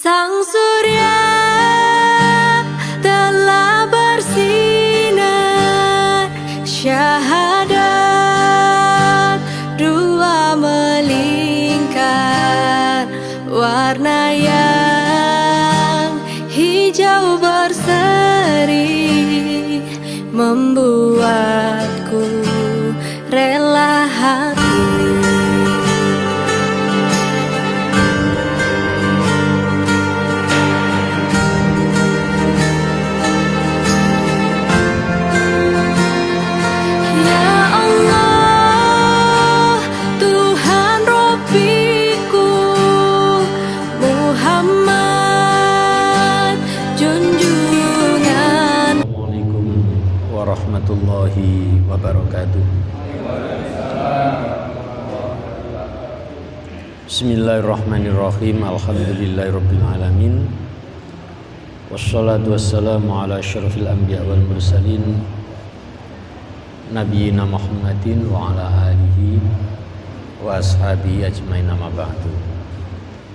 Sang surya telah bersinar, syahadat dua melingkar, warna yang hijau berseri membuatku rela hati. Warahmatullahi wabarakatuh. Bismillahirrahmanirrahim. Alhamdulillahirabbil alamin. Wassalatu wassalamu ala asyrafil anbiya wal mursalin nabiyina Muhammadin wa ala alihi wa ashabihi ajmain, amma ba'du.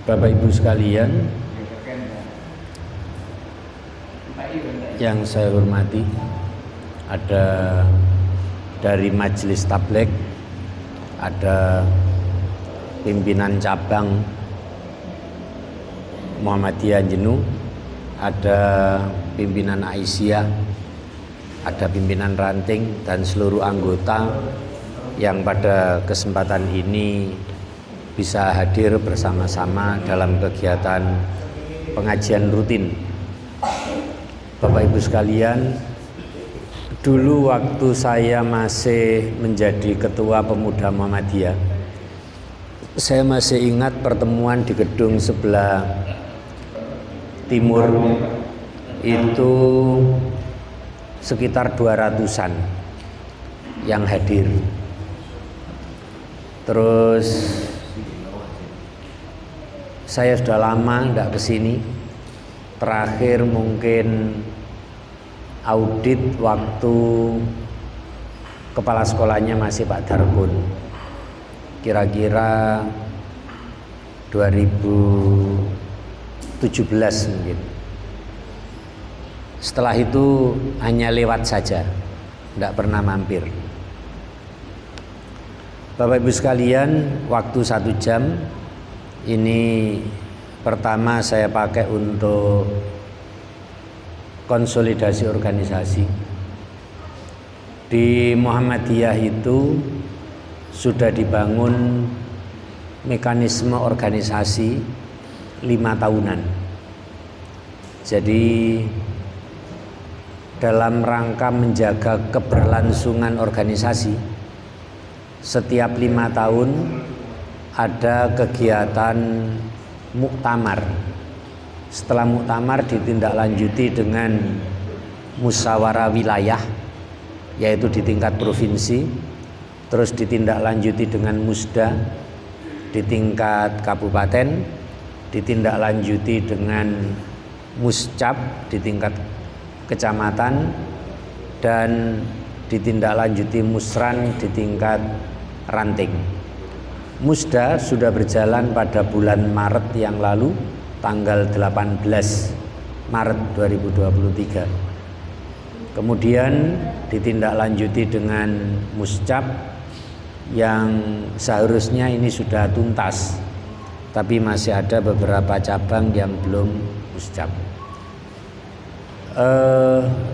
Bapak Ibu sekalian yang saya hormati, ada dari Majelis Tablek, ada pimpinan cabang Muhammadiyah Jenuh, ada pimpinan Aisyah, ada pimpinan ranting, dan seluruh anggota yang pada kesempatan ini bisa hadir bersama-sama dalam kegiatan pengajian rutin. Bapak Ibu sekalian, dulu waktu saya masih menjadi ketua pemuda Muhammadiyah, saya masih ingat pertemuan di gedung sebelah timur itu sekitar 200-an yang hadir. Terus saya sudah lama tidak kesini, terakhir mungkin audit waktu kepala sekolahnya masih Pak Darkun, kira-kira 2017 mungkin. Setelah itu hanya lewat saja, tidak pernah mampir. Bapak Ibu sekalian, waktu 1 jam ini pertama saya pakai untuk konsolidasi organisasi. Di Muhammadiyah itu sudah dibangun mekanisme organisasi 5 tahunan. Jadi dalam rangka menjaga keberlangsungan organisasi, setiap 5 tahun ada kegiatan muktamar. Setelah muktamar ditindaklanjuti dengan musyawarah wilayah, yaitu di tingkat provinsi, terus ditindaklanjuti dengan musda di tingkat kabupaten, ditindaklanjuti dengan muscap di tingkat kecamatan, dan ditindaklanjuti musran di tingkat ranting. Musda sudah berjalan pada bulan Maret yang lalu, tanggal 18 Maret 2023. Kemudian ditindaklanjuti dengan muscap yang seharusnya ini sudah tuntas, tapi masih ada beberapa cabang yang belum muscap.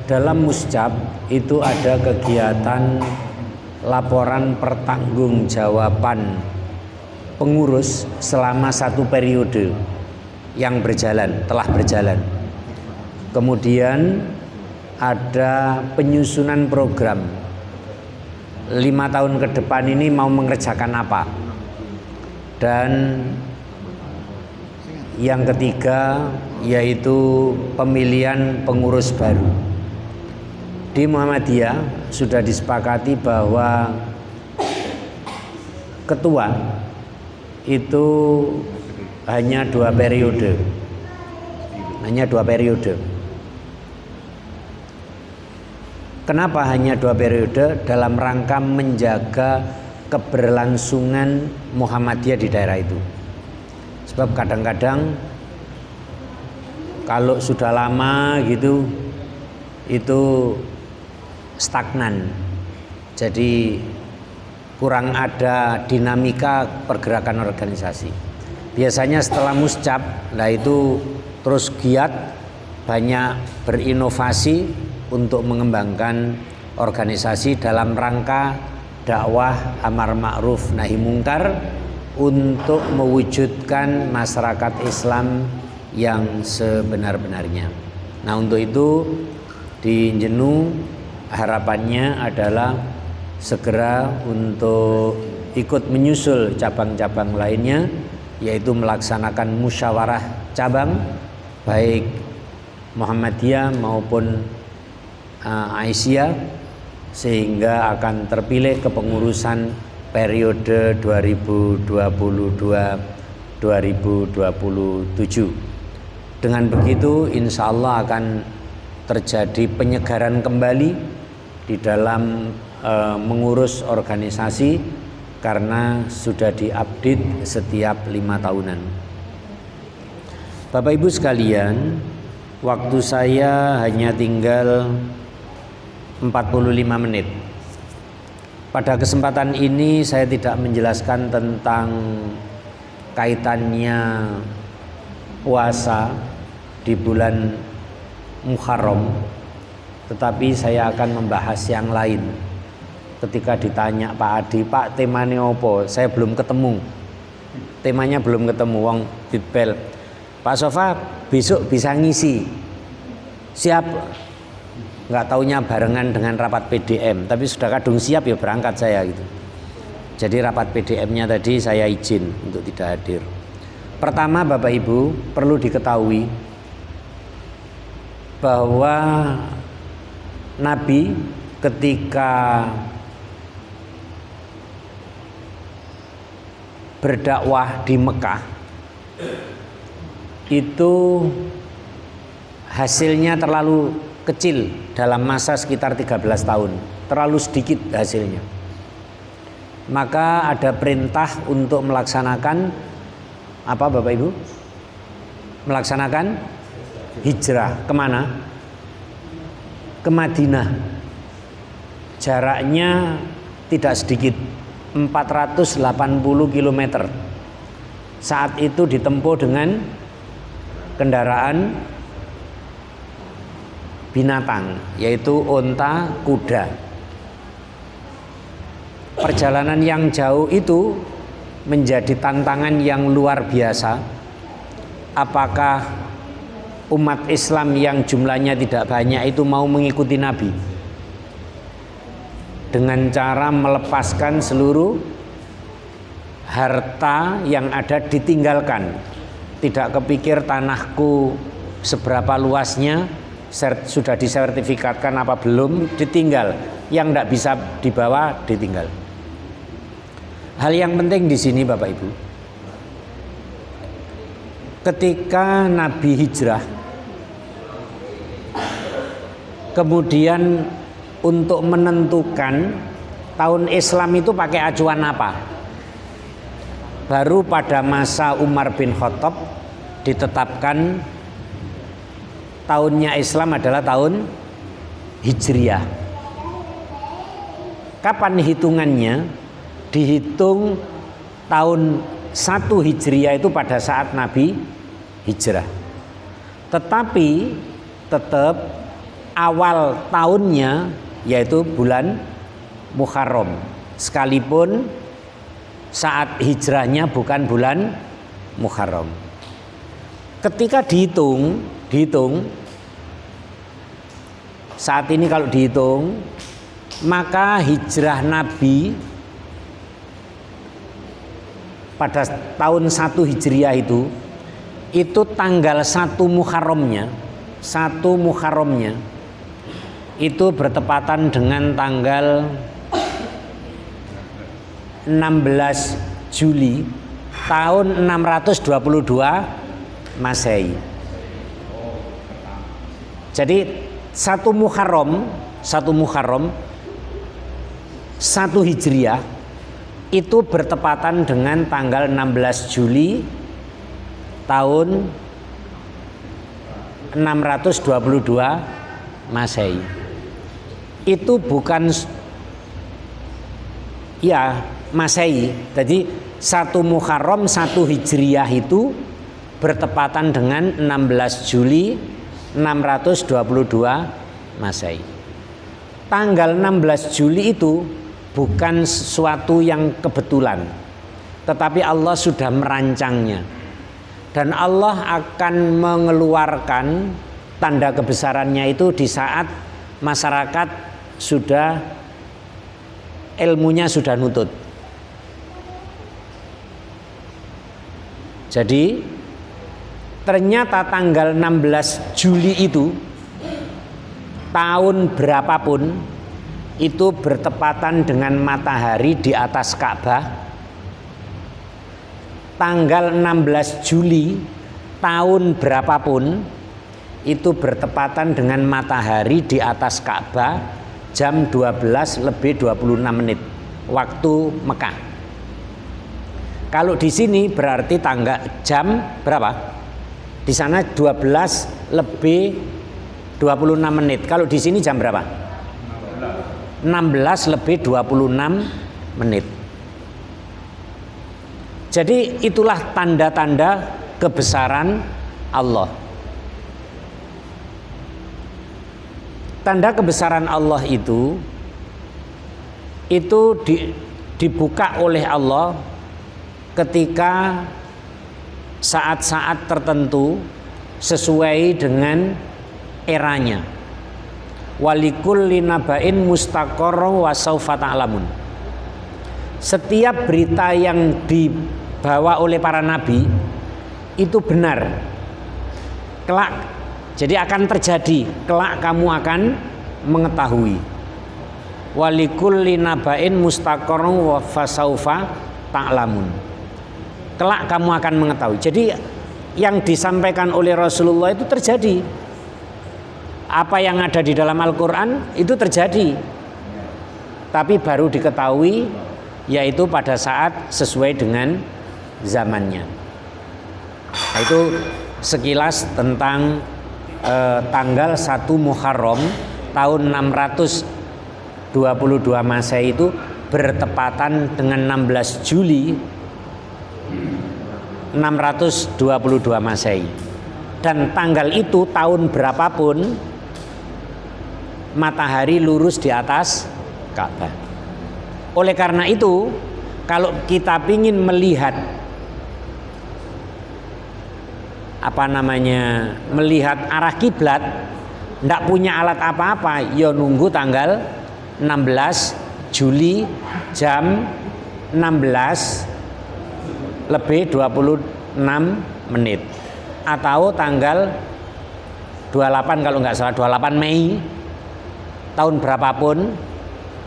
Dalam muscap itu ada kegiatan laporan pertanggungjawaban pengurus selama 1 periode yang telah berjalan. Kemudian ada penyusunan program 5 tahun ke depan ini mau mengerjakan apa. Dan yang ketiga yaitu pemilihan pengurus baru. Di Muhammadiyah sudah disepakati bahwa ketua itu hanya 2 periode. Kenapa hanya 2 periode? Dalam rangka menjaga keberlangsungan Muhammadiyah di daerah itu. Sebab kadang-kadang kalau sudah lama gitu itu stagnan. Jadi kurang ada dinamika pergerakan organisasi. Biasanya setelah muscap, nah itu terus giat, banyak berinovasi untuk mengembangkan organisasi dalam rangka dakwah amar ma'ruf nahi mungkar untuk mewujudkan masyarakat Islam yang sebenar-benarnya. Nah, untuk itu di Jenu harapannya adalah segera untuk ikut menyusul cabang-cabang lainnya, yaitu melaksanakan musyawarah cabang baik Muhammadiyah maupun Aisyah, sehingga akan terpilih kepengurusan periode 2022-2027. Dengan begitu insya Allah akan terjadi penyegaran kembali di dalam mengurus organisasi, karena sudah diupdate setiap 5 tahunan. Bapak Ibu sekalian, waktu saya hanya tinggal 45 menit. Pada kesempatan ini saya tidak menjelaskan tentang kaitannya puasa di bulan Muharram, tetapi saya akan membahas yang lain. Ketika ditanya Pak Adi, Pak temanya apa? Saya belum ketemu. Temanya belum ketemu, wong ditbel. Pak Sofa besok bisa ngisi. Siap? Nggak taunya barengan dengan rapat PDM, tapi sudah kadung siap ya berangkat saya gitu. Jadi rapat PDM-nya tadi saya izin untuk tidak hadir. Pertama Bapak Ibu perlu diketahui bahwa Nabi ketika berdakwah di Mekah itu hasilnya terlalu kecil dalam masa sekitar 13 tahun, terlalu sedikit hasilnya. Maka ada perintah untuk melaksanakan apa Bapak Ibu? Melaksanakan hijrah. Kemana? Ke Madinah. Jaraknya tidak sedikit, 480 km. Saat itu ditempuh dengan kendaraan binatang, yaitu unta, kuda. Perjalanan yang jauh itu menjadi tantangan yang luar biasa. Apakah umat Islam yang jumlahnya tidak banyak itu mau mengikuti Nabi dengan cara melepaskan seluruh harta yang ada ditinggalkan? Tidak kepikir tanahku seberapa luasnya, sudah disertifikatkan apa belum, ditinggal. Yang tidak bisa dibawa ditinggal. Hal yang penting di sini Bapak Ibu, ketika Nabi hijrah, kemudian untuk menentukan tahun Islam itu pakai acuan apa? Baru pada masa Umar bin Khattab ditetapkan tahunnya Islam adalah tahun Hijriah. Kapan hitungannya? Dihitung tahun 1 Hijriah itu pada saat Nabi hijrah. Tetapi tetap awal tahunnya yaitu bulan Muharram, sekalipun saat hijrahnya bukan bulan Muharram. Ketika dihitung saat ini kalau dihitung, maka hijrah Nabi pada tahun 1 Hijriah itu tanggal 1 Muharramnya itu bertepatan dengan tanggal 16 Juli tahun 622 Masehi. Jadi 1 Muharram 1 Hijriah itu bertepatan dengan tanggal 16 Juli tahun 622 Masehi. Itu bukan ya Masehi. Jadi 1 Muharram 1 Hijriyah itu bertepatan dengan 16 Juli 622 Masehi. Tanggal 16 Juli itu bukan sesuatu yang kebetulan, tetapi Allah sudah merancangnya. Dan Allah akan mengeluarkan tanda kebesarannya itu di saat masyarakat sudah ilmunya sudah nutut. Jadi ternyata tanggal 16 Juli itu tahun berapapun itu bertepatan dengan matahari di atas Ka'bah. Tanggal 16 Juli tahun berapapun itu bertepatan dengan matahari di atas Ka'bah jam 12 lebih 26 menit waktu Mekah. Kalau di sini berarti tanggal jam berapa? Di sana 12 lebih 26 menit. Kalau di sini jam berapa? 16 lebih 26 menit. Jadi itulah tanda-tanda kebesaran Allah. Tanda kebesaran Allah itu dibuka oleh Allah ketika saat-saat tertentu sesuai dengan eranya. Walikulli naba'in mustaqarra wa saufa ta'lamun. Setiap berita yang dibawa oleh para nabi itu benar. Kelak, jadi akan terjadi. Kelak kamu akan mengetahui. Walikulli naba'in mustaqarra wa fasaufa ta'lamun. Kelak kamu akan mengetahui. Jadi yang disampaikan oleh Rasulullah itu terjadi. Apa yang ada di dalam Al-Quran itu terjadi, tapi baru diketahui yaitu pada saat sesuai dengan zamannya. Nah, itu sekilas tentang tanggal 1 Muharram tahun 622 Masehi itu bertepatan dengan 16 Juli 622 Masehi. Dan tanggal itu tahun berapapun matahari lurus di atas Ka'bah. Oleh karena itu, kalau kita ingin melihat melihat arah kiblat, tidak punya alat apa-apa, ya nunggu tanggal 16 Juli jam 16 lebih 26 menit atau tanggal 28 kalau nggak salah 28 Mei tahun berapapun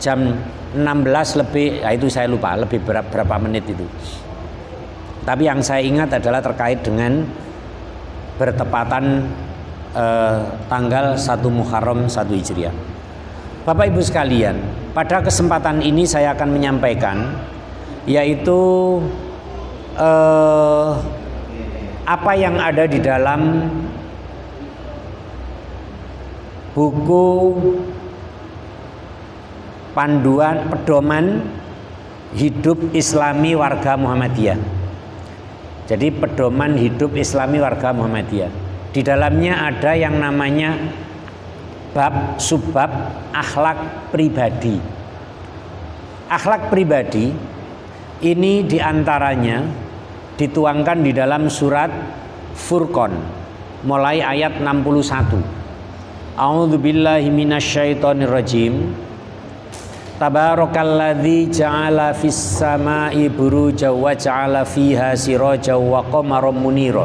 jam 16 lebih, ya itu saya lupa lebih berapa menit itu. Tapi yang saya ingat adalah terkait dengan bertepatan tanggal 1 Muharram 1 Hijriah. Bapak Ibu sekalian, pada kesempatan ini saya akan menyampaikan yaitu apa yang ada di dalam buku panduan pedoman hidup Islami warga Muhammadiyah. Jadi pedoman hidup Islami warga Muhammadiyah. Di dalamnya ada yang namanya bab subbab akhlak pribadi. Akhlak pribadi ini diantaranya dituangkan di dalam surat Furqan mulai ayat 61. A'udzubillahi minasyaitonirrajim. Tabarakalladzi ja'ala fis sama'i buruja wa ja'ala fiha siraja wa qamaran munira.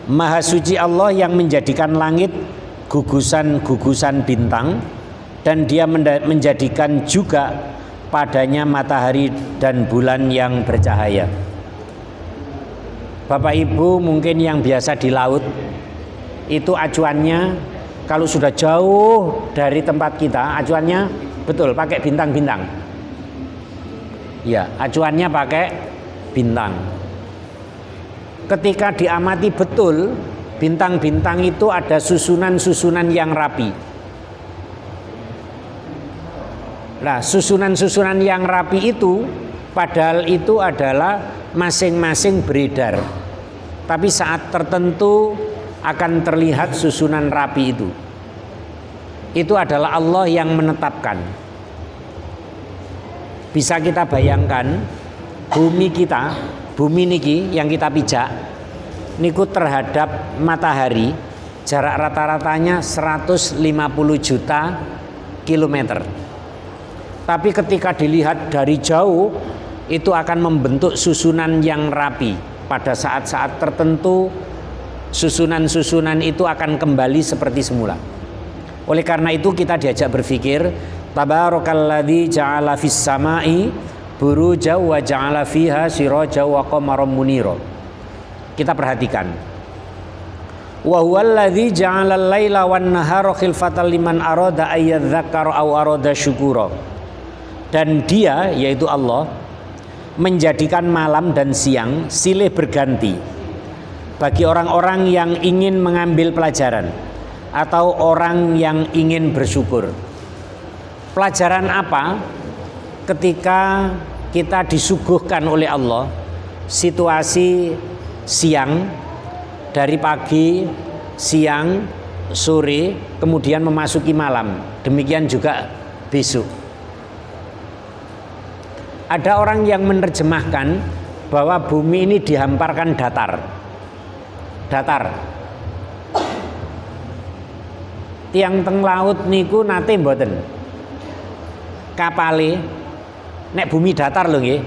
Maha suci Allah yang menjadikan langit gugusan-gugusan bintang, dan dia menjadikan juga padanya matahari dan bulan yang bercahaya. Bapak Ibu mungkin yang biasa di laut itu acuannya kalau sudah jauh dari tempat kita, acuannya betul pakai bintang-bintang. Ya, acuannya pakai bintang. ketika diamati betul, bintang-bintang itu ada susunan-susunan yang rapi. Nah, susunan-susunan yang rapi itu padahal itu adalah masing-masing beredar. Tapi saat tertentu akan terlihat susunan rapi itu. Itu adalah Allah yang menetapkan. Bisa kita bayangkan bumi kita, bumi niki yang kita pijak niku terhadap matahari jarak rata-ratanya 150 juta kilometer. Tapi ketika dilihat dari jauh itu akan membentuk susunan yang rapi. Pada saat-saat tertentu susunan-susunan itu akan kembali seperti semula. Oleh karena itu kita diajak berpikir, tabarakalladzi ja'ala fis sama'i buruja wa ja'ala fiha siraja wa qamaran munira. Kita perhatikan. Wa huwallazi ja'ala al-laila wan nahara khilfatan liman arada ayyadzakkara aw arada syukura. Dan dia, yaitu Allah, menjadikan malam dan siang silih berganti bagi orang-orang yang ingin mengambil pelajaran atau orang yang ingin bersyukur. Pelajaran apa? Ketika kita disuguhkan oleh Allah situasi siang, dari pagi, siang, sore, kemudian memasuki malam. Demikian juga besok. Ada orang yang menerjemahkan bahwa bumi ini dihamparkan datar. Datar. Tiang teng laut niku nate mboten. Kapale nek bumi datar lho nggih.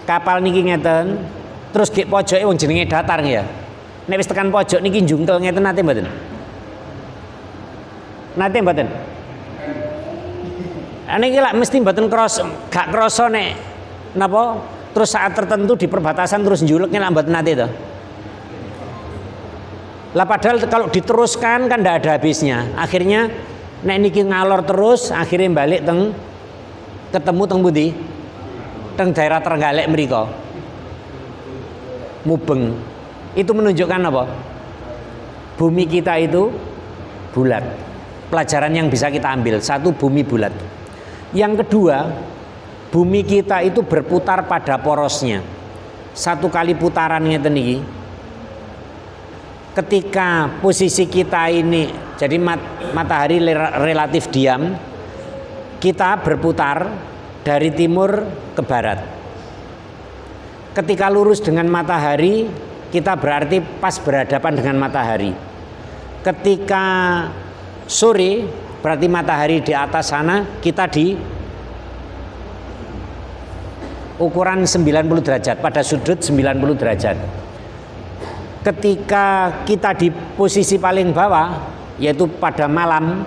Kapal niki ngeten, terus gek pojoke wong jenenge datar ya. Nek wis tekan pojok niki njungkel ngeten nate mboten. Nate mboten. Niki lak mesti mboten gak krasa nek napa terus saat tertentu di perbatasan terus njulek nek mboten nate to. Lah padahal kalau diteruskan kan ndak ada habisnya. Akhirnya nek niki ngalor terus akhirnya balik ketemu teng pundi? Teng daerah Trenggalek mriko. Mubeng. Itu menunjukkan apa? Bumi kita itu bulat. Pelajaran yang bisa kita ambil, satu, bumi bulat. Yang kedua, bumi kita itu berputar pada porosnya. Satu kali putaran ngeten iki. Ketika posisi kita ini jadi matahari relatif diam, kita berputar dari timur ke barat. Ketika lurus dengan matahari, kita berarti pas berhadapan dengan matahari. Ketika sore, berarti matahari di atas sana, kita di ukuran 90 derajat, pada sudut 90 derajat. Ketika kita di posisi paling bawah, yaitu pada malam,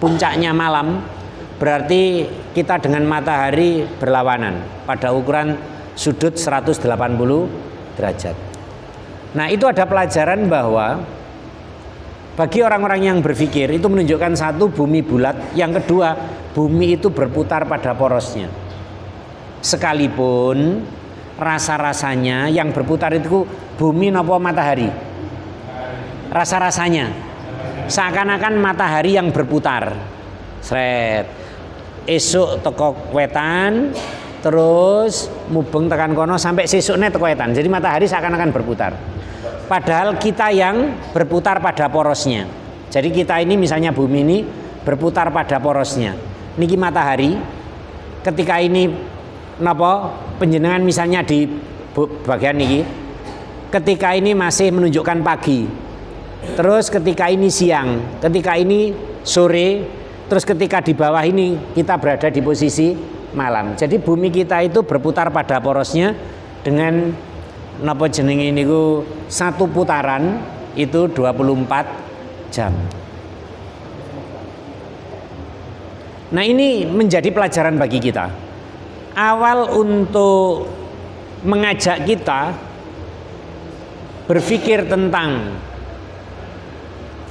puncaknya malam, berarti kita dengan matahari berlawanan pada ukuran sudut 180 derajat. Nah, itu ada pelajaran bahwa bagi orang-orang yang berpikir itu menunjukkan satu, bumi bulat, yang kedua, bumi itu berputar pada porosnya. Sekalipun rasa-rasanya yang berputar itu bumi nopo matahari. Rasa-rasanya seakan-akan matahari yang berputar. Sret. Esuk teko wetan, terus mubeng tekan kono sampai sesuknya teko wetan. Jadi matahari seakan-akan berputar. Padahal kita yang berputar pada porosnya. Jadi kita ini misalnya bumi ini berputar pada porosnya. Niki matahari. Ketika ini napa penjenengan misalnya di bagian niki. Ketika ini masih menunjukkan pagi. Terus ketika ini siang, ketika ini sore, terus ketika di bawah ini kita berada di posisi malam. Jadi bumi kita itu berputar pada porosnya dengan napa jenenge niku satu putaran itu 24 jam. Nah, ini menjadi pelajaran bagi kita. Awal untuk mengajak kita berpikir tentang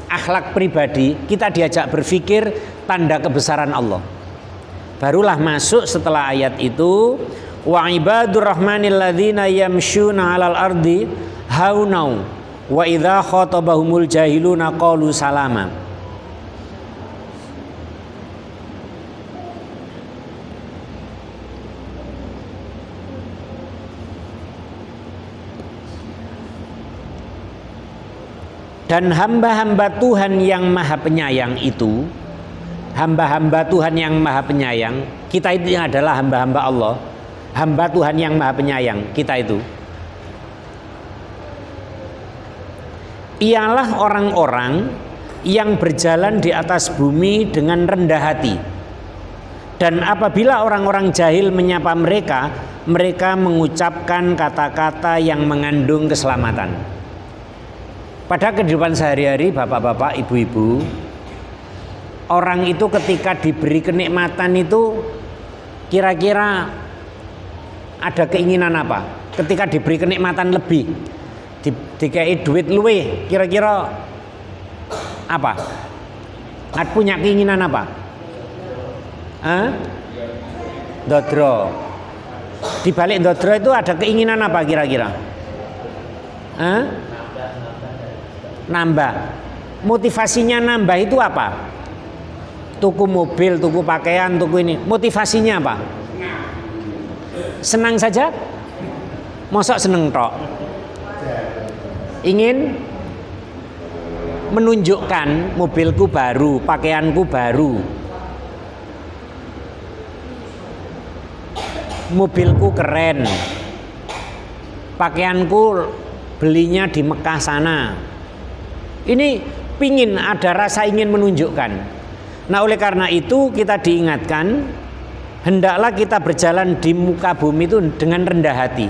akhlak pribadi, kita diajak berpikir tanda kebesaran Allah. Barulah masuk setelah ayat itu, wa ibadur rahmanil ladzina yamshuna 'alal ardi haunau wa idza khatabahumul jahiluna qalu salama. Dan hamba-hamba Tuhan yang maha penyayang itu, hamba-hamba Tuhan yang maha penyayang, kita itu adalah hamba-hamba Allah, hamba Tuhan yang maha penyayang, kita itu ialah orang-orang yang berjalan di atas bumi dengan rendah hati. Dan apabila orang-orang jahil menyapa mereka, mereka mengucapkan kata-kata yang mengandung keselamatan. Pada kehidupan sehari-hari, bapak-bapak, ibu-ibu, orang itu ketika diberi kenikmatan itu kira-kira ada keinginan apa? Ketika diberi kenikmatan lebih, dikai duit luwe, kira-kira apa? Punya keinginan apa? Dodro. Di balik dodro itu ada keinginan apa kira-kira? Nambah. Motivasinya nambah itu apa? Tuku mobil, tuku pakaian, tuku ini. Motivasinya apa? Senang saja? Mosok seneng tok? Ingin menunjukkan mobilku baru, pakaianku baru, mobilku keren, pakaianku belinya di Mekah sana. Ini pingin, ada rasa ingin menunjukkan. Nah, oleh karena itu kita diingatkan, hendaklah kita berjalan di muka bumi itu dengan rendah hati.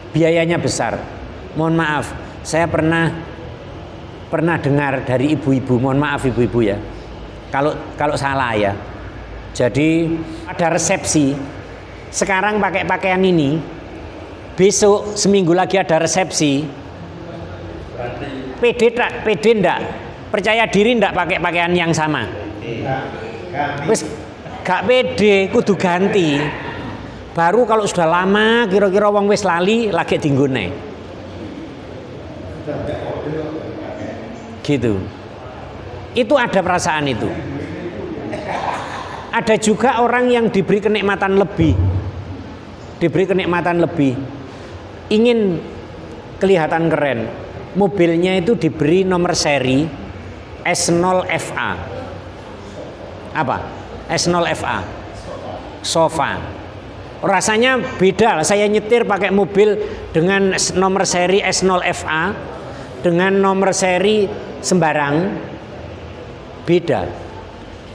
Biayanya besar. Mohon maaf, saya pernah dengar dari ibu-ibu, mohon maaf ibu-ibu ya, kalau salah ya. Jadi ada resepsi, sekarang pakai pakaian ini, besok seminggu lagi ada resepsi. Pede ndak? Percaya diri ndak pakai pakaian yang sama? Wis gak pede, kudu ganti. Baru kalau sudah lama kira-kira wong wis lali lagi dinggone. Gitu. Itu ada perasaan itu. Ada juga orang yang diberi kenikmatan lebih. Diberi kenikmatan lebih. Ingin kelihatan keren. Mobilnya itu diberi nomor seri S0FA. Apa? S0FA. Sofa. Rasanya beda. Saya nyetir pakai mobil dengan nomor seri S0FA dengan nomor seri sembarang, beda.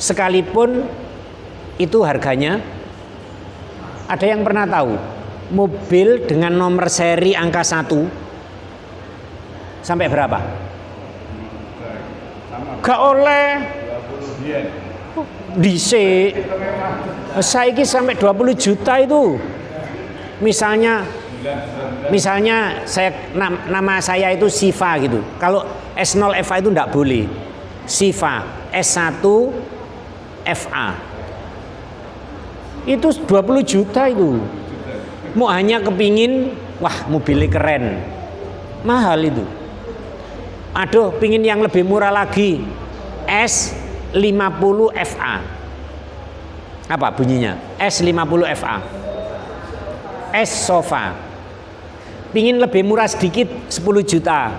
Sekalipun itu harganya, ada yang pernah tahu mobil dengan nomor seri angka 1 sampai berapa? Gak oleh dhisik. Saiki sampai 20 juta itu. Misalnya saya nama saya itu Siva gitu. Kalau S0FA itu enggak boleh. Siva S1FA. Itu 20 juta itu. Mau hanya kepingin, wah mobilnya keren. Mahal itu. Aduh, pingin yang lebih murah lagi. S50FA. Apa bunyinya? S50FA. S sofa. Pingin lebih murah sedikit 10 juta.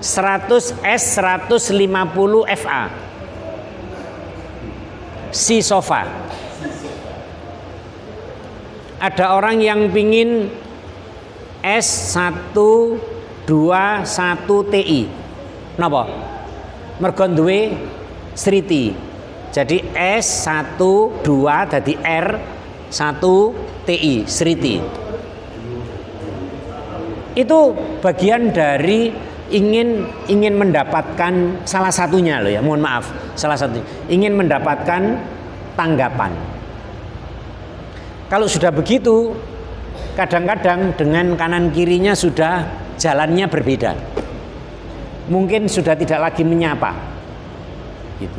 150FA. Si sofa. Ada orang yang pingin S121TI. Napa? Mergo duwe Sriti. Jadi S12 dadi R1TI, Sriti. Itu bagian dari ingin mendapatkan salah satunya loh ya, mohon maaf, salah satu ingin mendapatkan tanggapan. Kalau sudah begitu, kadang-kadang dengan kanan kirinya sudah jalannya berbeda. Mungkin sudah tidak lagi menyapa. Gitu.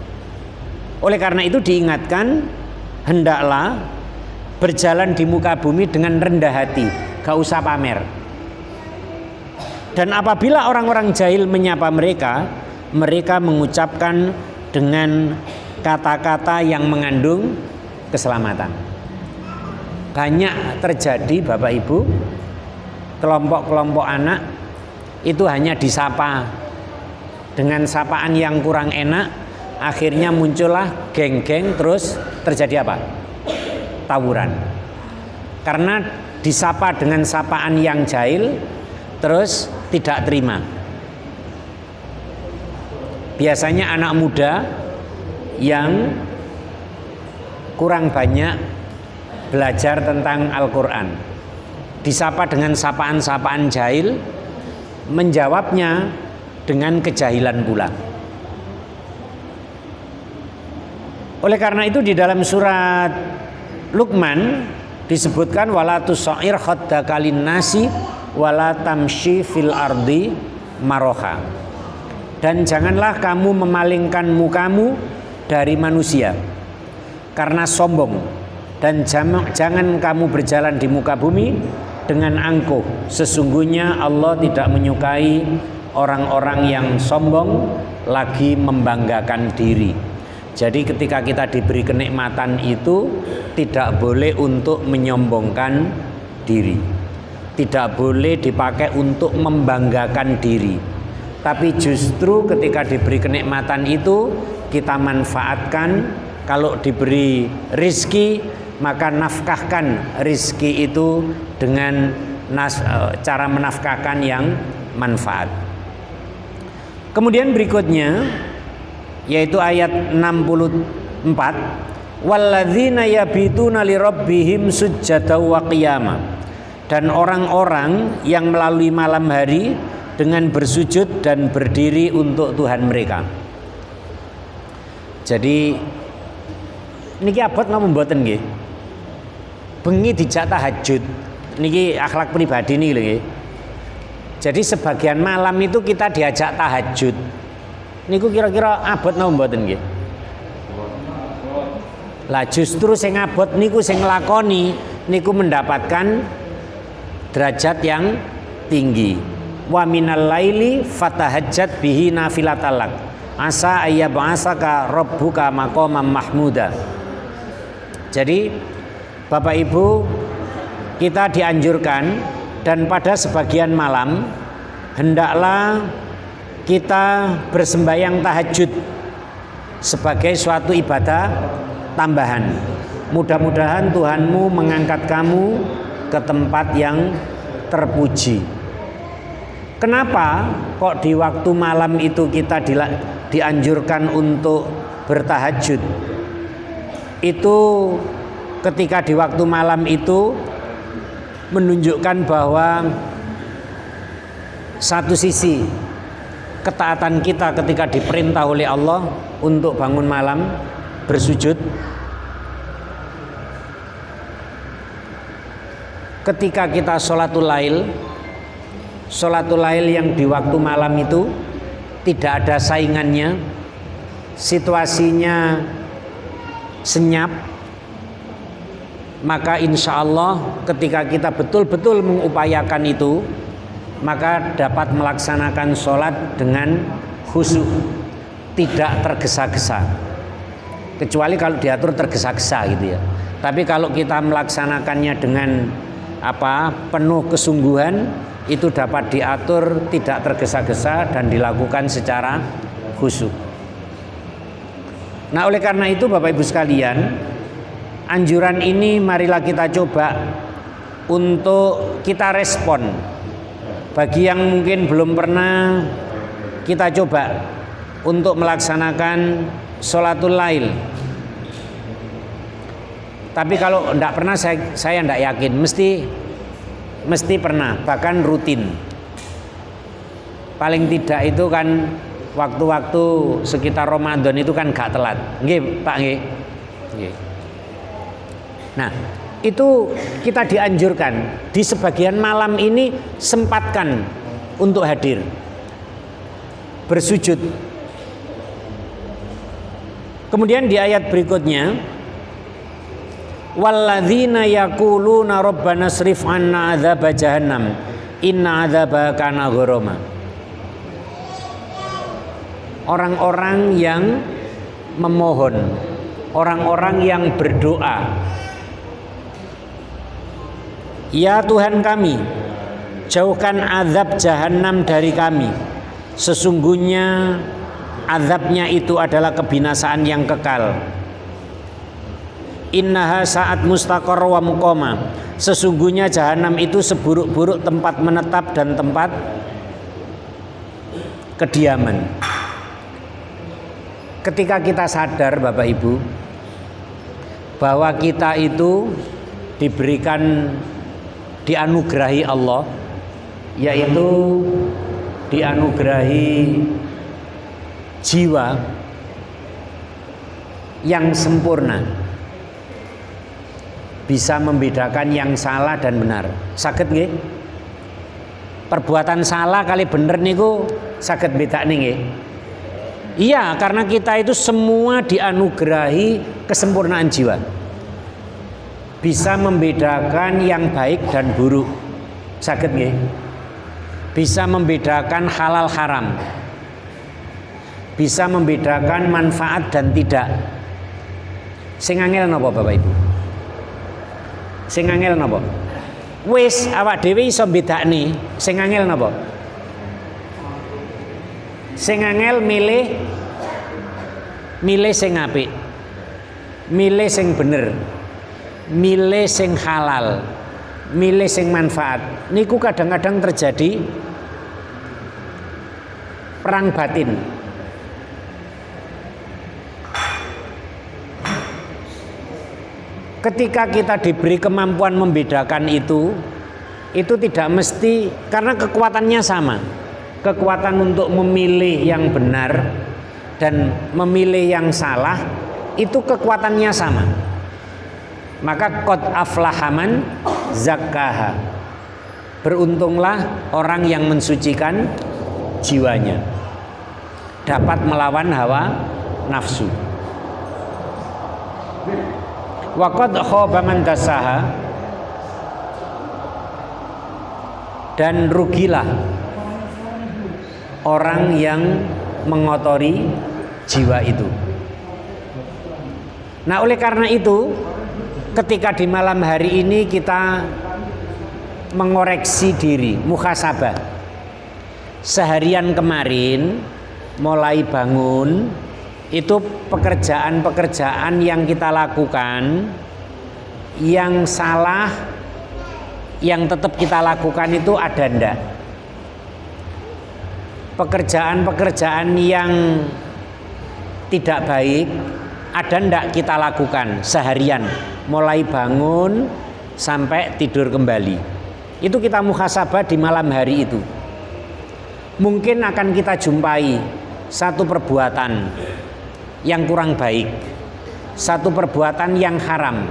Oleh karena itu diingatkan, hendaklah berjalan di muka bumi dengan rendah hati, gak usah pamer. Dan apabila orang-orang jahil menyapa mereka, mereka mengucapkan dengan kata-kata yang mengandung keselamatan. Banyak terjadi Bapak Ibu, kelompok-kelompok anak itu hanya disapa dengan sapaan yang kurang enak, akhirnya muncullah geng-geng, terus terjadi apa? Tawuran. Karena disapa dengan sapaan yang jahil, terus tidak terima. Biasanya anak muda yang kurang banyak belajar tentang Al-Quran, disapa dengan sapaan-sapaan jahil, menjawabnya dengan kejahilan pula. Oleh karena itu di dalam surat Luqman disebutkan wala tusair khaddaka linnasi wala tamshi fil ardi maroha. Dan janganlah kamu memalingkan mukamu dari manusia karena sombong, dan jangan kamu berjalan di muka bumi dengan angkuh. Sesungguhnya Allah tidak menyukai orang-orang yang sombong lagi membanggakan diri. Jadi ketika kita diberi kenikmatan itu tidak boleh untuk menyombongkan diri, tidak boleh dipakai untuk membanggakan diri, tapi justru ketika diberi kenikmatan itu kita manfaatkan. Kalau diberi rizki, maka nafkahkan rizki itu dengan cara menafkahkan yang manfaat. Kemudian berikutnya yaitu ayat 64, walladzina yabituna lirabbihim sujjada wa qiyama. Dan orang-orang yang melalui malam hari dengan bersujud dan berdiri untuk Tuhan mereka. Jadi niki abot ngomong mboten nggih. Bengi dijak tahajud. Niki akhlak pribadi niki lho nggih. Jadi sebagian malam itu kita diajak tahajud. Niku kira-kira abot napa mboten nggih? Lah justru sing abot niku sing nglakoni niku mendapatkan derajat yang tinggi. Wa minal laili fatahajjat bihi nafilatalak. Asa ayyab'asaka rabbuka maqaman mahmuda. Jadi Bapak Ibu, kita dianjurkan dan pada sebagian malam hendaklah kita bersembahyang tahajud sebagai suatu ibadah tambahan. Mudah-mudahan Tuhanmu mengangkat kamu ke tempat yang terpuji. Kenapa kok di waktu malam itu kita dianjurkan untuk bertahajud? Itu ketika di waktu malam itu menunjukkan bahwa satu sisi ketaatan kita ketika diperintah oleh Allah untuk bangun malam bersujud, ketika kita sholatul lail yang di waktu malam itu tidak ada saingannya, situasinya senyap, maka insya Allah ketika kita betul-betul mengupayakan itu, maka dapat melaksanakan sholat dengan khusyuk, tidak tergesa-gesa. Kecuali kalau diatur tergesa-gesa gitu ya. Tapi kalau kita melaksanakannya dengan penuh kesungguhan, itu dapat diatur tidak tergesa-gesa dan dilakukan secara khusyuk. Nah, oleh karena itu Bapak Ibu sekalian, anjuran ini marilah kita coba untuk kita respon. Bagi yang mungkin belum pernah, kita coba untuk melaksanakan sholatul lail. Tapi kalau tidak pernah, saya tidak yakin, mesti pernah, bahkan rutin. Paling tidak itu kan waktu-waktu sekitar Ramadan itu kan gak telat. Nggih, Pak nggih. Nggih. Nah, itu kita dianjurkan di sebagian malam ini sempatkan untuk hadir bersujud. Kemudian di ayat berikutnya, walladzina yaquluna rabbana srif 'anna adzab jahannam, Inna adzaba kana gharama. Orang-orang yang memohon, orang-orang yang berdoa, ya Tuhan kami, jauhkan azab jahanam dari kami. Sesungguhnya azabnya itu adalah kebinasaan yang kekal. Innaha saat mustaqar wa muqama. Sesungguhnya jahanam itu seburuk-buruk tempat menetap dan tempat kediaman. Ketika kita sadar Bapak Ibu bahwa kita itu diberikan, dianugerahi Allah, yaitu dianugerahi jiwa yang sempurna, bisa membedakan yang salah dan benar. Saged nggih? Perbuatan salah kali bener niku saged bedakne nggih? Iya, karena kita itu semua dianugerahi kesempurnaan jiwa, bisa membedakan yang baik dan buruk. Saged nggih? Bisa membedakan halal haram, bisa membedakan manfaat dan tidak. Sing angel napa Bapak Ibu? Sing angel napa? Wis awak dhewe iso bedakne. Sing angel napa? Sing angel milih sing apik, milih sing bener, milih sing halal, milih sing manfaat. Niku kadang-kadang terjadi perang batin. Ketika kita diberi kemampuan membedakan itu tidak mesti karena kekuatannya sama. Kekuatan untuk memilih yang benar dan memilih yang salah itu kekuatannya sama. Maka qad aflahaman zakkaha. Beruntunglah orang yang mensucikan jiwanya, dapat melawan hawa nafsu. Wa qad khaba man dassaha. Dan rugilah orang yang mengotori jiwa itu. Nah, oleh karena itu, ketika di malam hari ini kita mengoreksi diri, muhasabah. Seharian kemarin mulai bangun itu pekerjaan-pekerjaan yang kita lakukan yang salah, yang tetap kita lakukan itu ada ndak? Pekerjaan-pekerjaan yang tidak baik ada ndak kita lakukan seharian mulai bangun sampai tidur kembali. Itu kita muhasabah di malam hari itu. Mungkin akan kita jumpai satu perbuatan yang kurang baik, satu perbuatan yang haram,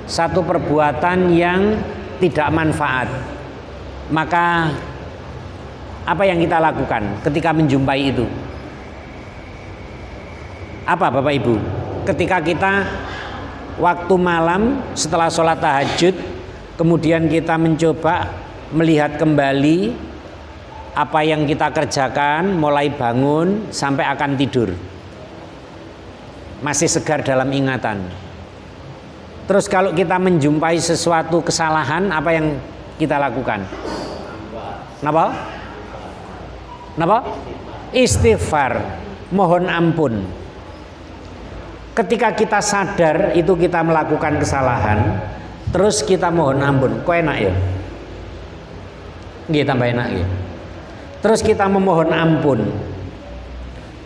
satu perbuatan yang tidak manfaat. Maka apa yang kita lakukan ketika menjumpai itu? Apa Bapak Ibu? Ketika kita waktu malam setelah sholat tahajud, kemudian kita mencoba melihat kembali apa yang kita kerjakan mulai bangun sampai akan tidur, masih segar dalam ingatan. Terus kalau kita menjumpai sesuatu kesalahan, apa yang kita lakukan? Napa? Istighfar, mohon ampun. Ketika kita sadar itu kita melakukan kesalahan, terus kita mohon ampun. Kok enak ya? Nggih, tambah enak ya. Terus kita memohon ampun.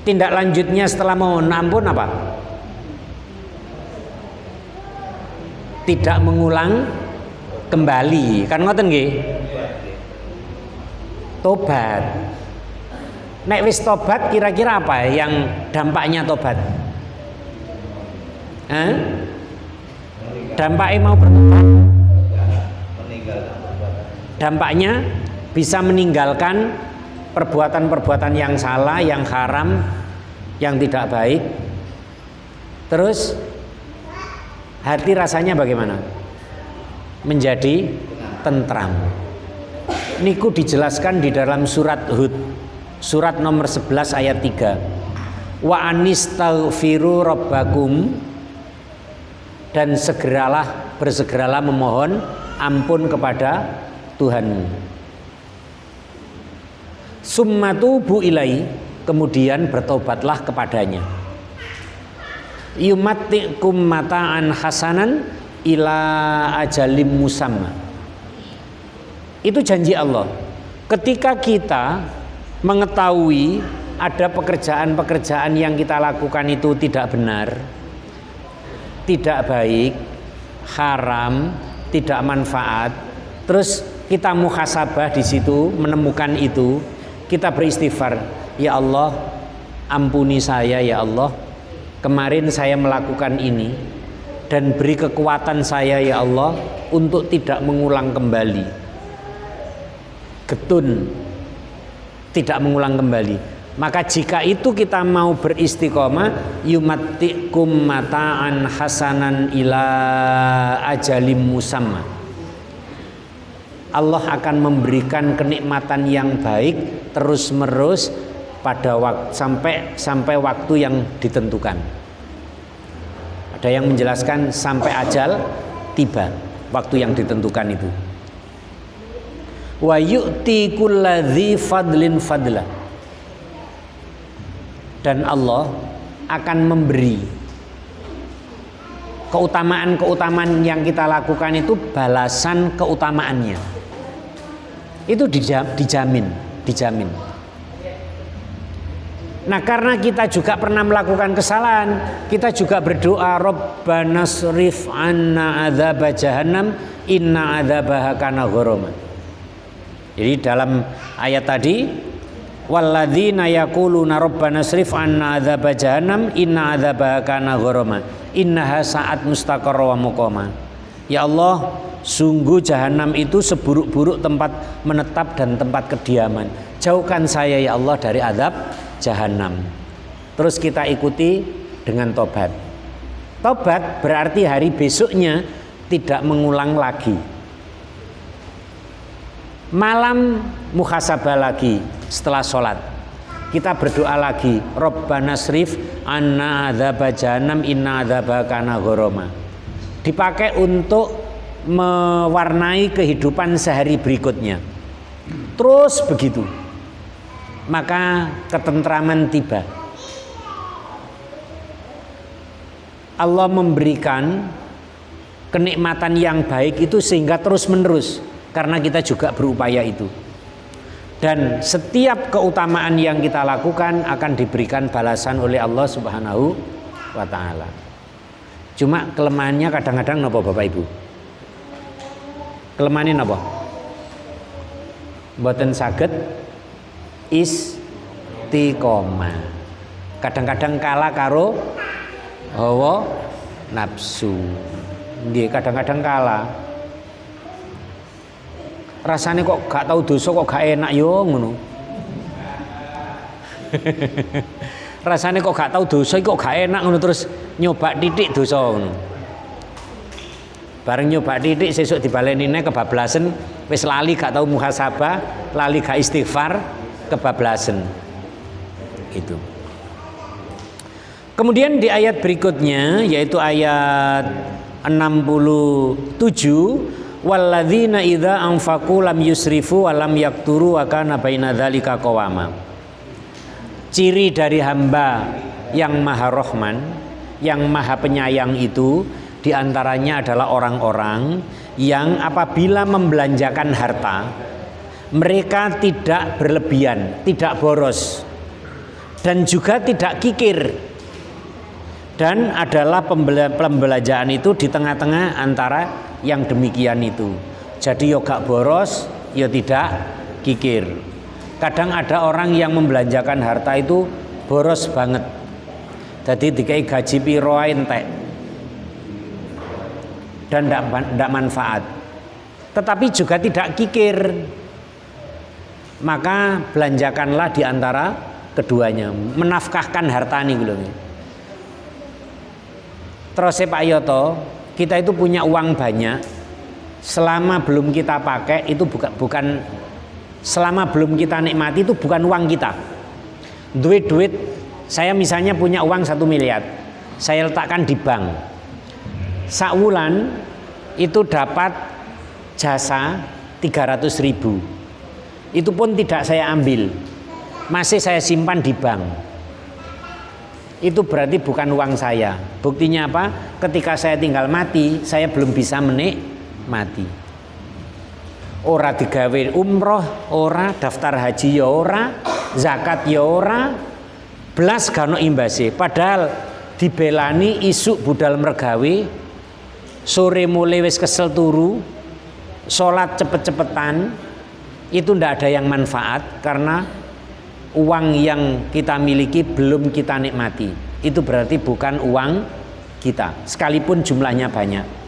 Tindak lanjutnya setelah mohon ampun apa? Tidak mengulang kembali. Kan ngoten nggih? Tobat. Nek wis tobat kira-kira apa yang dampaknya tobat? Dampaknya mau bertobat? Dampaknya bisa meninggalkan perbuatan-perbuatan yang salah, yang haram, yang tidak baik. Terus hati rasanya bagaimana? Menjadi tentram. niku dijelaskan di dalam surat Hud, surat nomor 11 ayat 3. Wa anistaghfiru rabbakum, dan bersegeralah memohon ampun kepada Tuhanmu. Summa tubu ilai, kemudian bertobatlah kepadanya. Yumattikum mata'an hasanan ila ajalim musamma. Itu janji Allah. Ketika kita mengetahui ada pekerjaan-pekerjaan yang kita lakukan itu tidak benar, tidak baik, haram, tidak manfaat, terus kita muhasabah di situ, menemukan itu, kita beristighfar, ya Allah, ampuni saya ya Allah, kemarin saya melakukan ini, dan beri kekuatan saya ya Allah untuk tidak mengulang kembali. Getun, tidak mengulang kembali. Maka jika itu kita mau beristiqomah, yumattikum mata'an hasanan ila ajalim musamma, Allah akan memberikan kenikmatan yang baik terus menerus pada sampai waktu yang ditentukan. Ada yang menjelaskan sampai ajal tiba, waktu yang ditentukan itu. Wa yu'ti kulladzi fadlin fadla, dan Allah akan memberi keutamaan-keutamaan yang kita lakukan itu balasan keutamaannya. Itu dijamin. Nah, karena kita juga pernah melakukan kesalahan, kita juga berdoa, Rabbana srif anna adzaba jahannam inna adzabaha kana gharama. Jadi dalam ayat tadi, walladzina yaquluna rabbana srif anna adzaba jahannam inna adzabaha kana gharama innaha sa'at mustaqarra wa muqama. Ya Allah, sungguh jahanam itu seburuk-buruk tempat menetap dan tempat kediaman. Jauhkan saya ya Allah dari azab jahanam. Terus kita ikuti dengan tobat. Tobat berarti hari besoknya tidak mengulang lagi. Malam muhasabah lagi setelah sholat, kita berdoa lagi, Rabbana srif anna adzaba jahannam inna adzabaha kana gharama. Dipakai untuk mewarnai kehidupan sehari berikutnya. Terus begitu, maka ketentraman tiba. Allah memberikan kenikmatan yang baik itu sehingga terus menerus, karena kita juga berupaya itu. Dan setiap keutamaan yang kita lakukan akan diberikan balasan oleh Allah Subhanahu wa ta'ala. Cuma kelemahannya kadang-kadang napa Bapak Ibu? Kelemahannya napa? Mboten saged istiqomah. Kadang-kadang kalah karo hawa nafsu. Nggih, kadang-kadang kalah. Rasanya kok gak tahu dosa kok gak enak yo ngono. Rasanya kok gak tahu dosa kok gak enak ngono, terus nyoba titik dosa ngono. Bareng nyoba titik sesuk dibaleni neh kebablasen, wis lali gak tahu muhasabah, lali gak istighfar, kebablasen. Itu. Kemudian di ayat berikutnya yaitu ayat 67, walladzina idza anfaqu lam yusrifu wa lam yaqturu wa kana baina dzalika qawama. Ciri dari hamba yang maha rahman, yang maha penyayang itu diantaranya adalah orang-orang yang apabila membelanjakan harta, mereka tidak berlebihan, tidak boros, dan juga tidak kikir. Dan adalah pembelanjaan itu di tengah-tengah antara yang demikian itu. Jadi yo gak boros, yo tidak kikir. Kadang ada orang yang membelanjakan harta itu boros banget. Jadi dikai gaji piro entek. Dan tidak manfaat. Tetapi juga tidak kikir. Maka belanjakanlah di antara keduanya, menafkahkan harta nih gitu. Terus Pak Yoto, kita itu punya uang banyak, selama belum kita pakai itu bukan selama belum kita nikmati itu bukan uang kita. Duit, saya misalnya punya uang 1 miliar, saya letakkan di bank. Sakwulan itu dapat jasa 300.000. Itu pun tidak saya ambil, masih saya simpan di bank. Itu berarti bukan uang saya. Buktinya apa? Ketika saya tinggal mati, saya belum bisa menikmati. Ora digawe umroh, ora daftar haji ya ora, zakat ya ora, belas gak ono imbase. Padahal dibelani isuk budal mergawe, sore mulai wis kesel turu, sholat cepet-cepetan, itu ndak ada yang manfaat karena uang yang kita miliki belum kita nikmati. Itu berarti bukan uang kita, sekalipun jumlahnya banyak.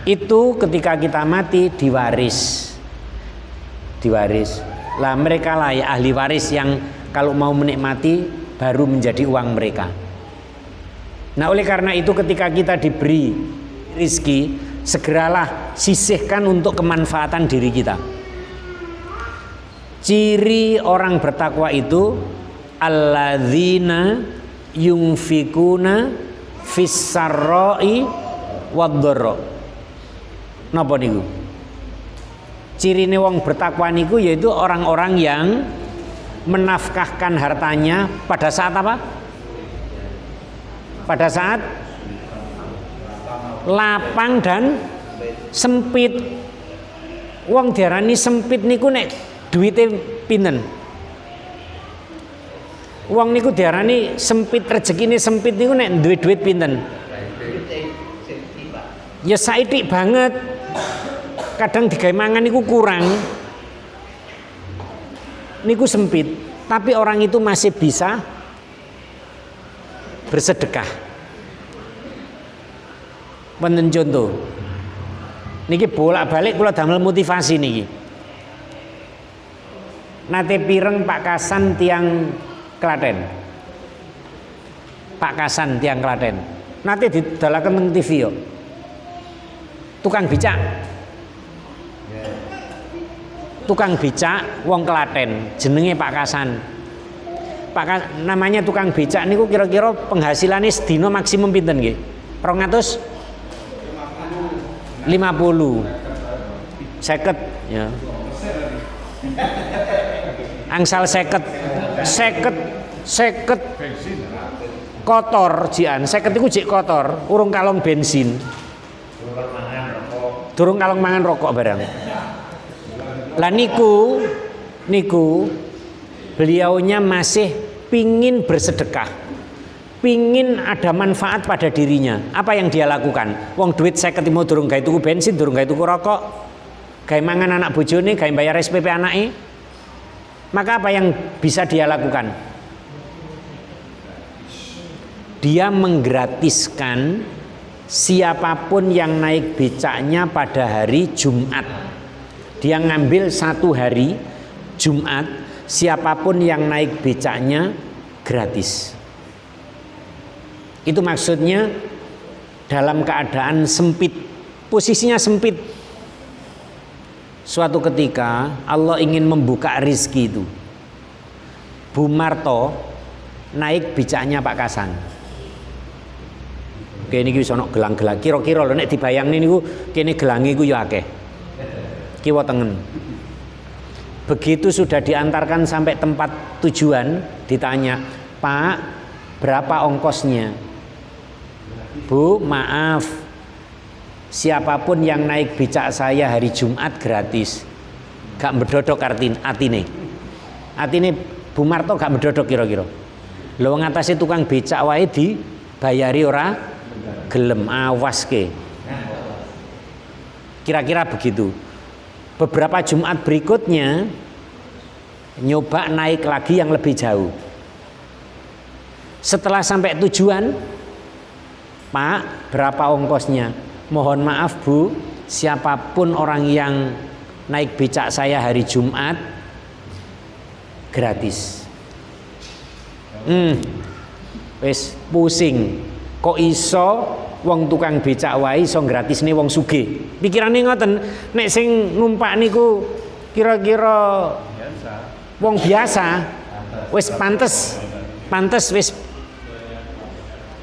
Itu ketika kita mati diwaris. Lah mereka lah ya ahli waris yang kalau mau menikmati baru menjadi uang mereka. Nah oleh karena itu ketika kita diberi rizki, segeralah sisihkan untuk kemanfaatan diri kita. Ciri orang bertakwa itu alladzina yunfikuna fis-sarra'i wad-dharra. Napa niku? Cirine wong bertakwa niku yaitu orang-orang yang menafkahkan hartanya pada saat apa? Pada saat lapang dan sempit. Wong diarani sempit niku nek duwite pinten? Wong niku diarani sempit, rezekine sempit niku nek duwe duit pinten? Ya saitik banget. Kadang digawe mangan niku kurang. Niku sempit, tapi orang itu masih bisa bersedekah. Wonten contoh. Niki bolak-balik kula damel motivasi niki. Nate pireng Pak Kasan tiang Klaten. Pak Kasan tiang Klaten. Nate didalaken teng TV yo. Tukang becak. Tukang becak wong Klaten, jenenge Pak Kasan. Namanya tukang becak niku kira-kira penghasilannya sedina maksimum pinten nggih? 250. 50 ya. Angsal 50 kotor jian. 50 iku jek kotor, urung kalong bensin. Durung kalong mangan rokok barang. Lah niku beliaunya masih pingin bersedekah, pingin ada manfaat pada dirinya. Apa yang dia lakukan? Wong duit 50 mau durung gawe tuku bensin, durung gawe tuku rokok, gawe mangan anak bojone, gawe bayar SPP anake. Maka apa yang bisa dia lakukan? Dia menggratiskan siapapun yang naik becaknya pada hari Jumat. Dia ngambil satu hari Jumat, siapapun yang naik becaknya gratis. Itu maksudnya dalam keadaan sempit, posisinya sempit. Suatu ketika Allah ingin membuka rizki itu. Bu Marto naik becaknya Pak Kasan. Oke, ini bisa ono gelang-gelang. Kira-kira lho nek dibayangin niku kene gelange iku ya akeh. Kiwa tengen. Begitu sudah diantarkan sampai tempat tujuan, ditanya, Pak, berapa ongkosnya? Bu, maaf, siapapun yang naik becak saya hari Jumat gratis. Gak bedodok atine. Atine Bu Marto gak bedodok kira-kira. Lho wong atase tukang becak wae dibayari ora gelem, awas ke. Kira-kira begitu. Beberapa Jumat berikutnya nyoba naik lagi yang lebih jauh. Setelah sampai tujuan, Pak, berapa ongkosnya? Mohon maaf Bu, siapapun orang yang naik becak saya hari Jumat gratis. Wis pusing. Kok iso wong tukang becak wae iso gratisne wong sugih. Pikirane ngoten, nek sing numpak niku kira-kira wong biasa wis pantes wis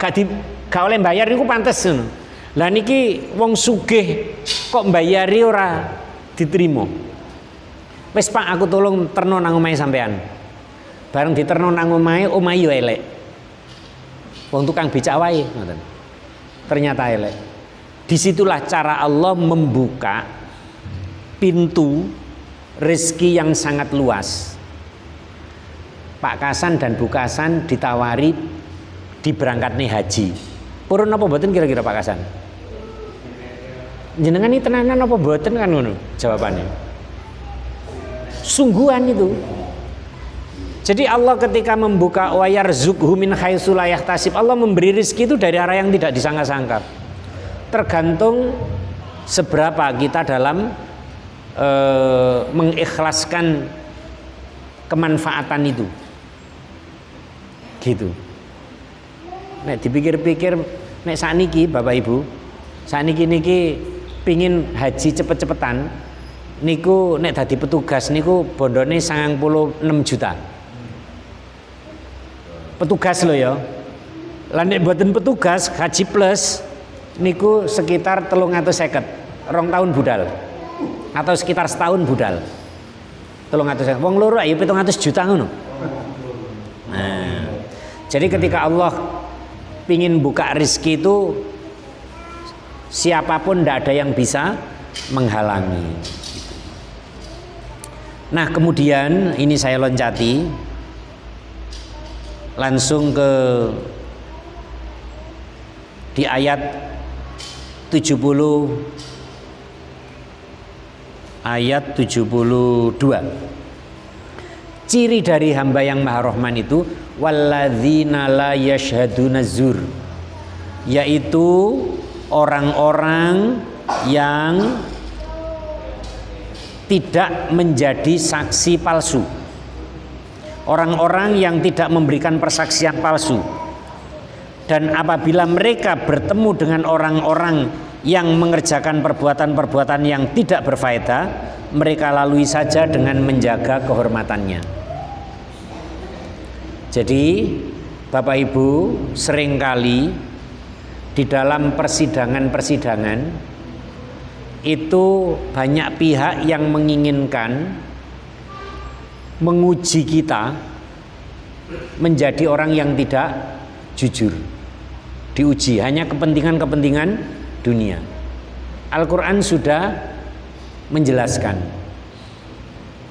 gak oleh bayar niku pantes ngono. Lah niki wong sugih kok mbayari ora diterima. Wis Pak aku tolong terno nang omahe sampean. Bareng diterno nang omahe yo elek. Wong tukang becak wae ngoten. Ternyata elek. Disitulah cara Allah membuka pintu rezeki yang sangat luas. Pak Kasan dan Bu Kasan ditawari diberangkatne haji. Purun apa mboten kira-kira Pak Kasan? Jenengan ini tenanan apa mboten kan ngono jawabannya. Sungguhan itu. Jadi Allah ketika membuka wayarzuqhu min haitsu la yahtasib, Allah memberi rezeki itu dari arah yang tidak disangka-sangka. Tergantung seberapa kita dalam mengikhlaskan kemanfaatan itu. Gitu. Nek dipikir-pikir nek sakniki Bapak Ibu, sakniki niki pingin haji cepet-cepetan niku nek dadi petugas niku bondone 96 juta. Petugas loh ya. Lah nek mboten petugas haji plus niku sekitar 350, 2 tahun budal. Atau sekitar setahun budal. 350. Wong loro ayo 700 juta ngono. Nah, jadi ketika Allah pingin buka rezeki itu siapapun tidak ada yang bisa menghalangi. Nah kemudian ini saya loncati langsung ke di ayat 70 ayat 72. Ciri dari hamba yang Maha Rahman itu walladzina la yashhaduna zur, yaitu orang-orang yang tidak menjadi saksi palsu. Orang-orang yang tidak memberikan persaksian palsu. Dan apabila mereka bertemu dengan orang-orang yang mengerjakan perbuatan-perbuatan yang tidak berfaedah, mereka lalui saja dengan menjaga kehormatannya. Jadi Bapak Ibu seringkali di dalam persidangan-persidangan itu banyak pihak yang menginginkan menguji kita menjadi orang yang tidak jujur, diuji hanya kepentingan-kepentingan dunia. Al-Quran sudah menjelaskan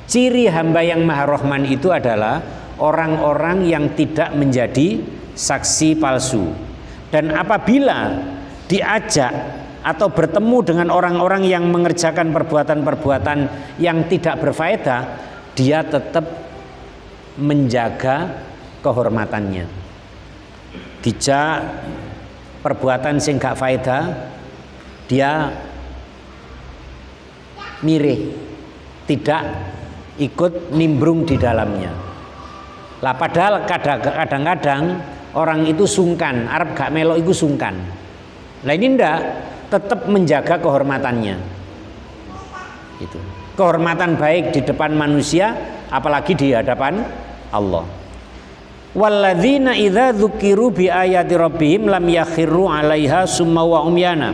ciri hamba yang Maha Rahman itu adalah orang-orang yang tidak menjadi saksi palsu. Dan apabila diajak atau bertemu dengan orang-orang yang mengerjakan perbuatan-perbuatan yang tidak berfaedah, dia tetap menjaga kehormatannya. Dijak perbuatan sing gak faedah, dia mirih, tidak ikut nimbrung di dalamnya. Lah padahal kadang-kadang orang itu sungkan, Arab gak melok itu sungkan. Lah ini ndak, tetap menjaga kehormatannya. Itu. Kehormatan baik di depan manusia, apalagi di hadapan Allah. Walladzina idza dzukiru bi ayati rabbihim lam yakhiru 'alaiha summa wa umyana.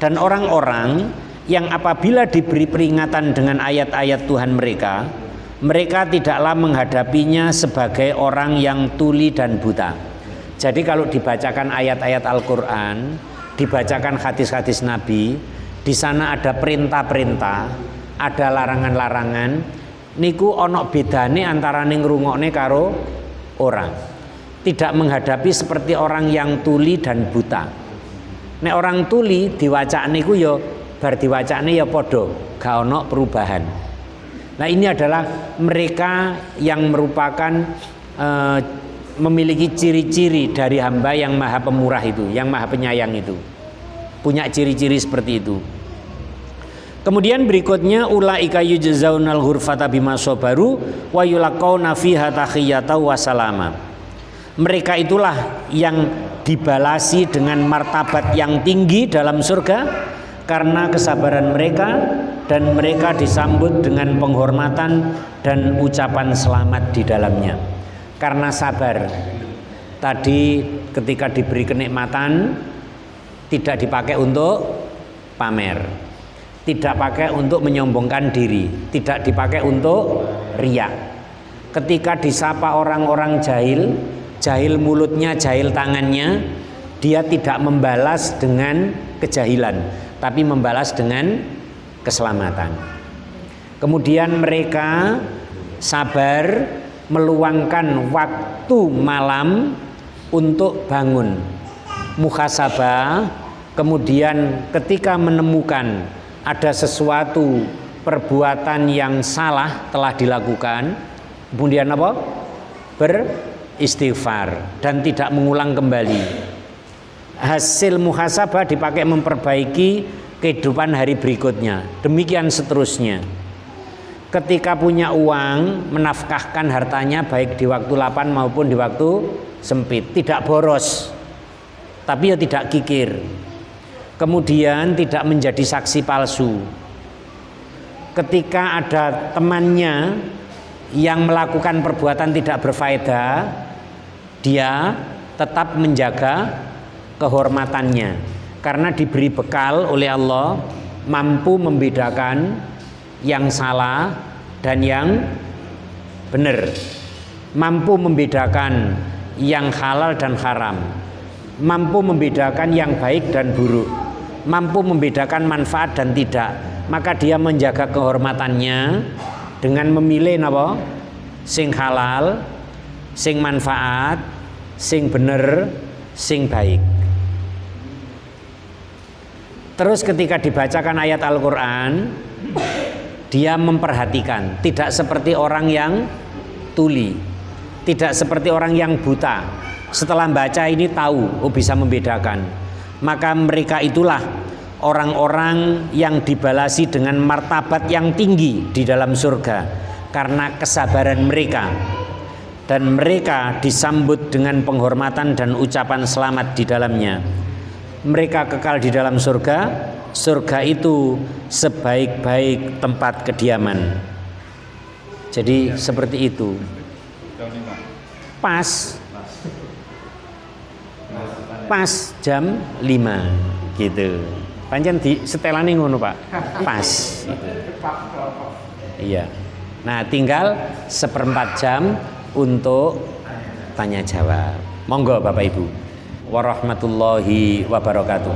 Dan orang-orang yang apabila diberi peringatan dengan ayat-ayat Tuhan mereka, mereka tidaklah menghadapinya sebagai orang yang tuli dan buta. Jadi kalau dibacakan ayat-ayat Al-Qur'an, dibacakan hadis-hadis Nabi, di sana ada perintah-perintah, ada larangan-larangan, niku ono bedane antara ning ngrungokne karo orang. Tidak menghadapi seperti orang yang tuli dan buta. Nek orang tuli diwacakne niku ya bar diwacakne ya padha, gak ono perubahan. Nah ini adalah mereka yang merupakan memiliki ciri-ciri dari hamba yang maha pemurah itu, yang maha penyayang itu. Punya ciri-ciri seperti itu. Kemudian berikutnya ulaika yujzaunal ghurfata bima sabaru wa yulaqauna fiha tahiyyatan wa salama. Mereka itulah yang dibalasi dengan martabat yang tinggi dalam surga karena kesabaran mereka, dan mereka disambut dengan penghormatan dan ucapan selamat di dalamnya. Karena sabar tadi ketika diberi kenikmatan tidak dipakai untuk pamer, tidak pakai untuk menyombongkan diri, tidak dipakai untuk riak. Ketika disapa orang-orang jahil, jahil mulutnya, jahil tangannya, dia tidak membalas dengan kejahilan, tapi membalas dengan keselamatan. Kemudian mereka sabar meluangkan waktu malam untuk bangun muhasabah. Kemudian ketika menemukan ada sesuatu perbuatan yang salah telah dilakukan, kemudian apa? Beristighfar dan tidak mengulang kembali. Hasil muhasabah dipakai memperbaiki kehidupan hari berikutnya. Demikian seterusnya. Ketika punya uang, menafkahkan hartanya baik di waktu lapang maupun di waktu sempit. Tidak boros, tapi ya tidak kikir. Kemudian tidak menjadi saksi palsu. Ketika ada temannya yang melakukan perbuatan tidak berfaedah, dia tetap menjaga kehormatannya, karena diberi bekal oleh Allah, mampu membedakan yang salah dan yang benar, mampu membedakan yang halal dan haram, mampu membedakan yang baik dan buruk, mampu membedakan manfaat dan tidak. Maka dia menjaga kehormatannya dengan memilih apa? Sing halal, sing manfaat, sing bener, sing baik. Terus ketika dibacakan ayat Al-Quran, dia memperhatikan, tidak seperti orang yang tuli, tidak seperti orang yang buta. Setelah baca ini tahu, oh bisa membedakan. Maka mereka itulah orang-orang yang dibalasi dengan martabat yang tinggi di dalam surga karena kesabaran mereka, dan mereka disambut dengan penghormatan dan ucapan selamat di dalamnya. Mereka kekal di dalam surga. Surga itu sebaik-baik tempat kediaman. Jadi seperti itu. Pas jam 5 gitu. Pancen di setelane ngono, Pak. Pas gitu. Iya. Nah, tinggal 1/4 jam untuk tanya jawab. Monggo Bapak Ibu. Warahmatullahi wabarakatuh.